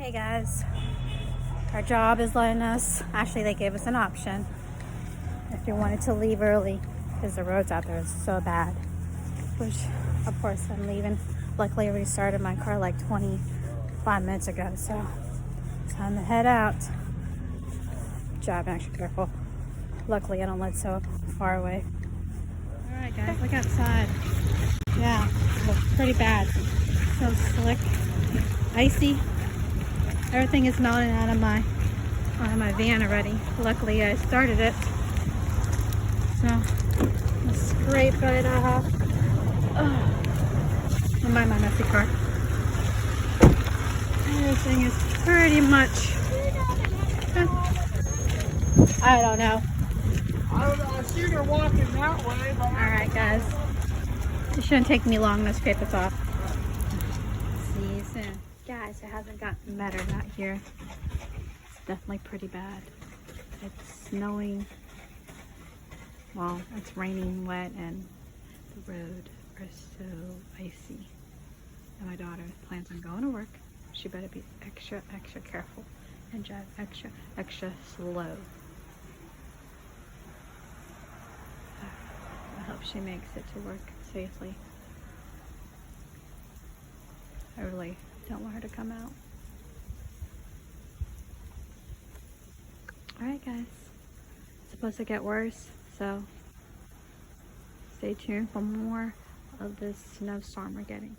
Hey guys, our job is letting us, actually they gave us an option if you wanted to leave early because the roads out there is so bad, which of course I'm leaving. Luckily I already started my car like 25 minutes ago, so it's time to head out. Driving extra careful. Luckily I don't live so far away. Alright guys, look outside. Yeah, it looks pretty bad. So slick, icy. Everything is melting out of my van already. Luckily I started it. So I'll scrape it off. Don't mind my messy car. Everything is pretty much, I don't know. I see they're walking that way, but Alright guys. It shouldn't take me long to scrape this off. See you soon. Guys, it hasn't gotten better out here. It's definitely pretty bad. It's snowing. Well, it's raining wet and the road are so icy. And my daughter plans on going to work. She better be extra careful and drive extra slow. I hope she makes it to work safely. I really don't want her to come out. Alright guys, it's supposed to get worse, so stay tuned for more of this snowstorm we're getting.